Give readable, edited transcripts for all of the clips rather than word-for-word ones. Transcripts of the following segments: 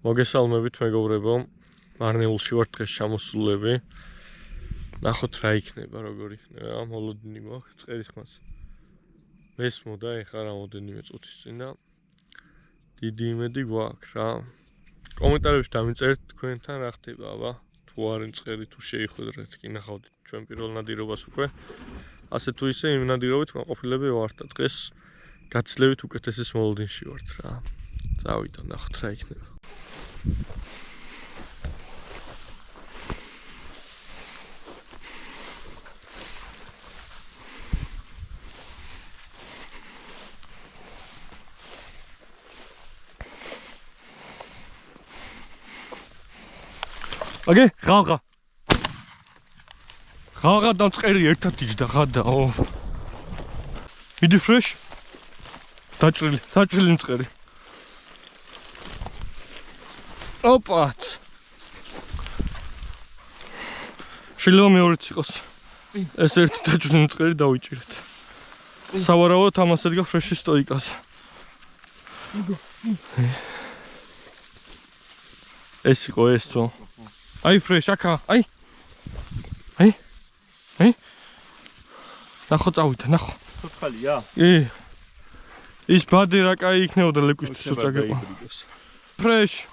მოგესალმებით მეგობრებო, მარნეულში ვართ დღეს ჩამოსულები. ნახოთ რა იქნება, როგორ იქნება, მოლოდინი გვაქვს წყერის ხმას. მესმოდა ეხლა რამოდენიმე წუთის წინ და დიდი იმედი გვაქვს რა. კომენტარებში დამიწერეთ თქვენთან რა ხდება, აბა, თუ არ იმწყერი, თუ შეიხვედრეთ, კი ნახავთ ჩვენ პირველ ნადირობას უკვე. ასე თუ ისე იმ ნადირობით მაყოფილები ვართ და დღეს გაცილებით უკეთესის მოლოდინში ვართ რა. წავიდო, ნახოთ რა იქნება. Okay, ხალხა. ხალხა დამწყერი ერთად იჯდა ხადა. მიდი ფრეშ. დაჭრილი მწყერი. ოპაც. შეიძლება მეორეც იყოს. ეს ერთი დაჭრილი მწყერი დავიჭირეთ. სავარაუდოდ ამას ედგა ფრეშის სტოიკაზე. ეს იყო ესო. Ai fresh აკა, აი. ნახო წავიდა, ნახო. ცოცხალია? კი. ის ბადი რა კაი იქნებოდა ლეკვისთვის წაგება. Fresh.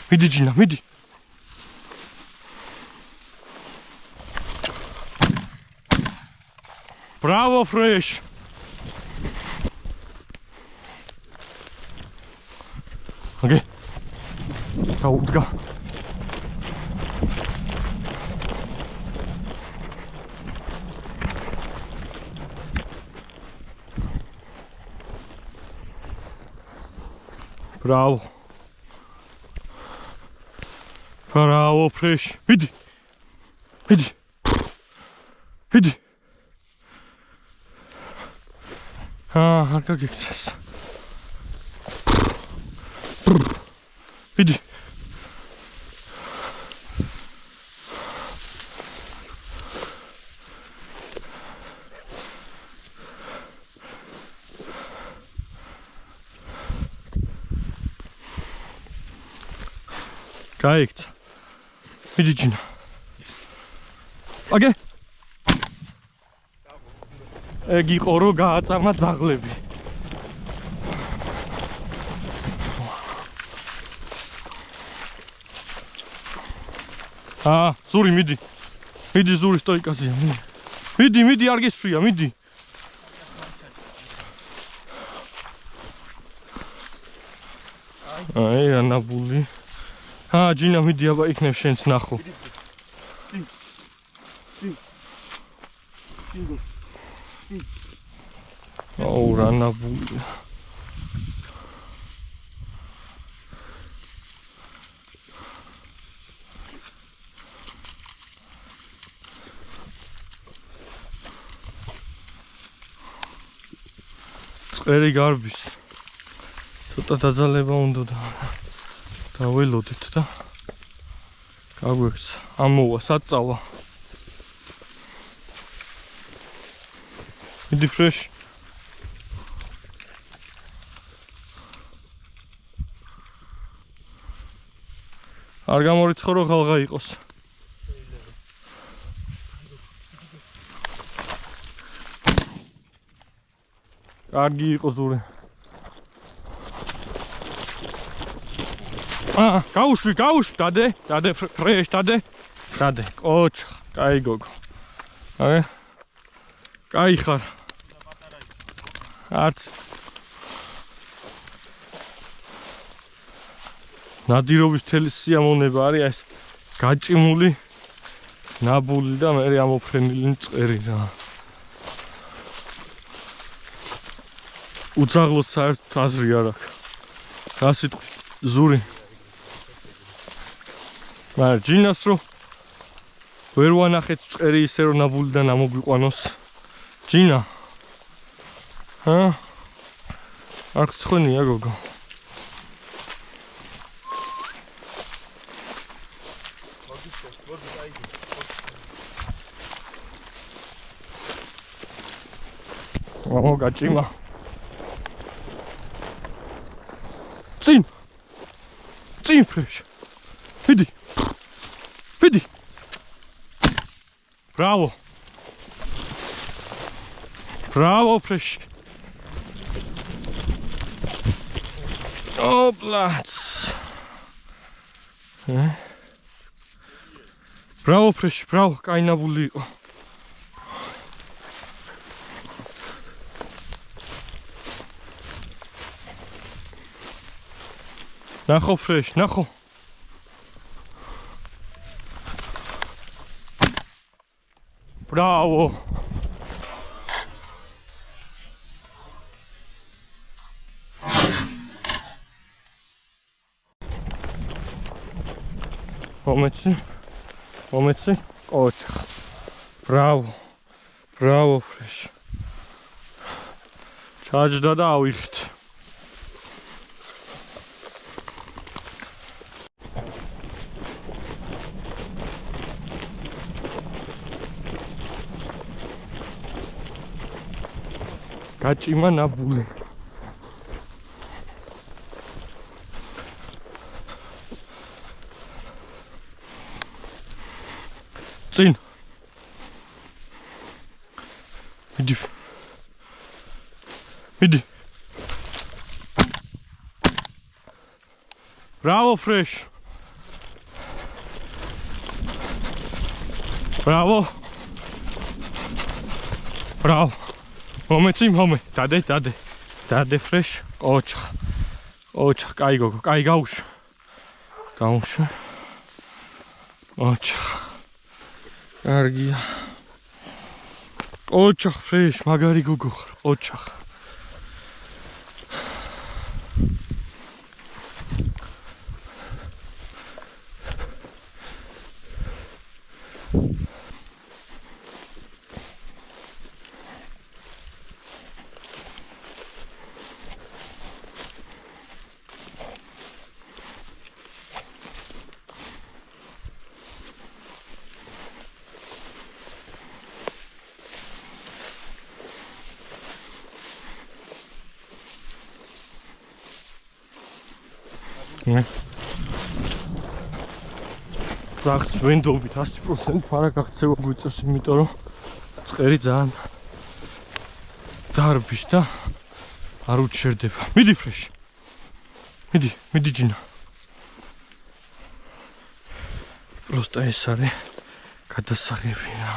მიდი ჯინა, მიდი. Bravo, fresh! Okay. Go. Bravo. Bravo, fresh. Hidi. არ გაგიქცეს. მიდი. გაიქცა. მიდი ჯინა. აგე. ეგ იყო რომ გააწამა ძაღლები. ზური მიდი. მიდი ზური სტოიკაზია. მიდი არ გისვია, მიდი. აი ანაბული. ჯინა მიდი აბა იქნებ შენც ნახო. რანაბული. წერი გარბის. ცოტა დაძალება უნდა და დაველოდით და გაგვექცა. ამოვა საწავა. მიდი ფრეშ. არ გამორიცხო რომ ხალხა იყოს. კარგი იყო ზური. გაუშვი, დადე, ფრეშ, დადე. კოჩ, კაი გოგო. კაი ხარ. არც. ნადირობის თელი სიამოვნება არის ეს გაჭიმული, ნაბული და მე ამოფრენილი მწყერი რა. უძაღლოდ საერთოდ აზრი არ აქვს. რა სიტყვით, ზური. მაგრამ ჯინას რო ვერ ვანახეთ მწყერი ისე რომ ნაბულიდან ამოგვიყვანოს. ჯინა. არ გწხვენია გოგო. ო გაჭიმა წინ ფრეშ ვიდი ბრავო ფრეშ ოპლაც ბრავო ფრეშ ბრავო კაინაბული იყო ნახო ფრეშ ნახო ბრავო მომეცი ოჩხ ბრავო ფრეშ ჩაჯდა და ავიხთ გაჭიმა ნაბული წინ მიდი ბრავო ფრეშ ბრავო მომეცი დადე ფრეშ ოჩხ კაი გოგო კაი გაუშვა ოჩხ კარგია ოჩხ ფრეშ მაგარი გოგო ოჩხ Rachts ვენდობით 100% ფარა გაღწევა გვიწევს, იმიტომ რომ წყერი ძალიან დარბის და არ უჩერდება. მიდი ფრეშ. მიდი ჯინა. просто ეს არის გადასაღები რა.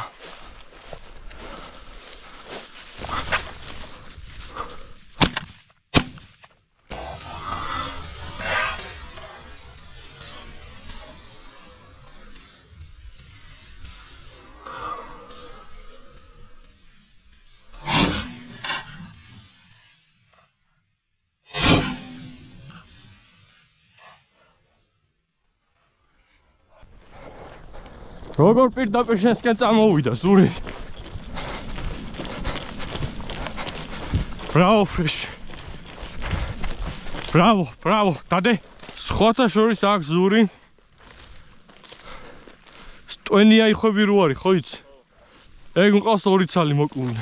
როგორ პირდაპირ შენსკენ წამოვიდა ზური. ბრავო ფრეშ. ბრავო, დადე. სხვათა შორის აქვს ზური. სტვენია იხვები რო არის, ხო იცი? ეგ მყავს ორი ცალი მოკლული.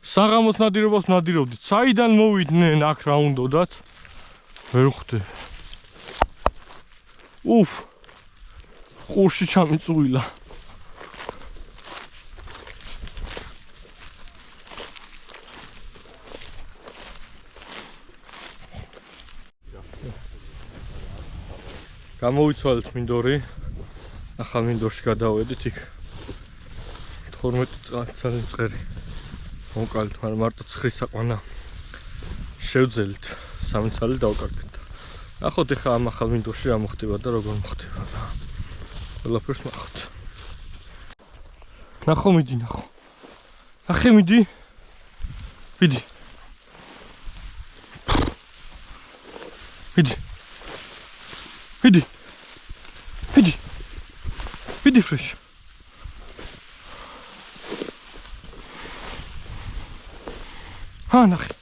საღამოს ნადირობას ნადირობდით. საიდან მოვიდნენ აქ რა უნდათ? ვერ ხვდები. Uf, ხურში ჩამიწუილა. გამოვიცვალეთ მინდორი. ახალ მინდორში გადავედით იქ. 12 წელი წყერი. მოვკალით, მაგრამ მარტო ცხვრის საყვანა შევძელით. 3 წელი დავკარგეთ. ახოთ ეხა ამ ახალ მინდორში რა მოხდება და როგორ მოხდება რა. ყველაფერს ნახოთ. ნახო მიდი. ახე მიდი. მიდი. მიდი ფრეშ. ნახე.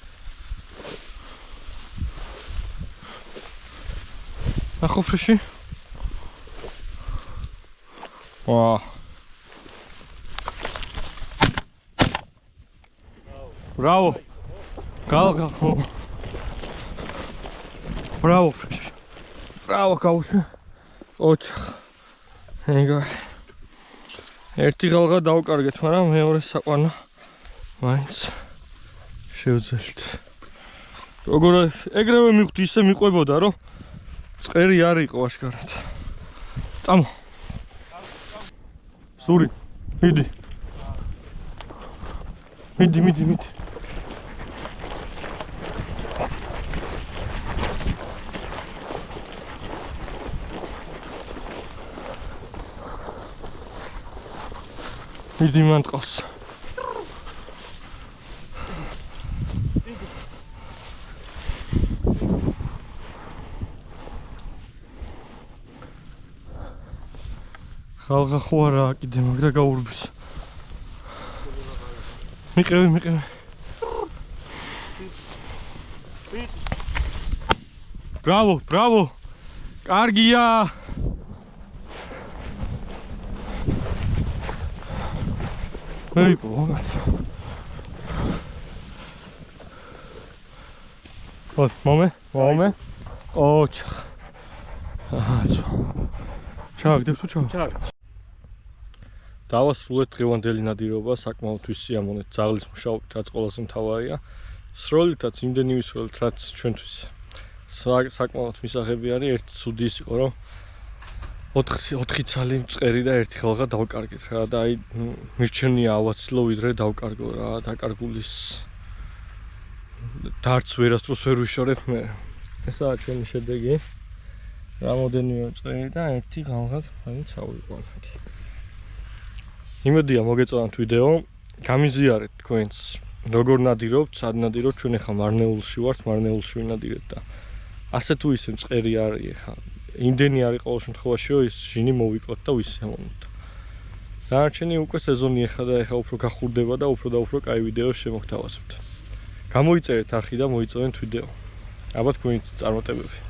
ნახო ფრეში. Bravo. Galga. Bravo. Bravo, Kausha. ოჩ. ეგარ. ერთი ღალღა დავკარგეთ, მაგრამ მეორე საყვანა მაინც შევძელთ. როგორ ეგრევე მივხვდი, ისე მიყვებოდა, რომ წყერი არ იყო აშკარად. წამო. სური. მიდი. მიდი. მიდი მან ტყავს. ხალხა ხო არა კიდე მაგრა გაურბის. მიყევი. Bravo. კარგია. Very good. What, moment. Oh, ჩაგდებ. დავასრულეთ დღევანდელი ნადირობა, საკმაოდ სიამოვნეთ ძაღლის მუშაობით, რაც ყველაზე მთავარია. სროლითაც იმდენი ვისროლეთ, რაც ჩვენთვის საკმაოდ მისაღები არის. ერთი ცუდი ის იყო, რომ 4 ცალი მწყერი და ერთი ხალხა დავკარგეთ რა და აი მირჩენია ავაცილო ვიდრე დავკარგო რა დაკარგულის დარც ვერასდროს ვერ ვიშორებ მე. ესაა ჩვენი შედეგი. რამოდენიმე მწყერი და ერთი ხალხად მაინც ავიყვანეთ. იმედია მოგეწონათ ვიდეო. გამიზიარეთ თქვენს როგორ ნადირობთ, სად ნადირობთ. ჩვენ ახლა მარნეულში ვართ, მარნეულში ვინადირეთ და ასე თუ ისე მწყერი არის ახლა. იმდენი არის ყოველ შემთხვევაში, რომ ის ჟინი მოვიკლოთ და ვისიამოვნოთ. დანარჩენი უკვე სეზონი ახლა და ახლა უფრო გახურდება და უფრო და უფრო კაი ვიდეოს შემოგთავაზებთ. გამოიწერეთ არხი და მოიწონეთ ვიდეო. ალბათ თქვენიც წარმატებები.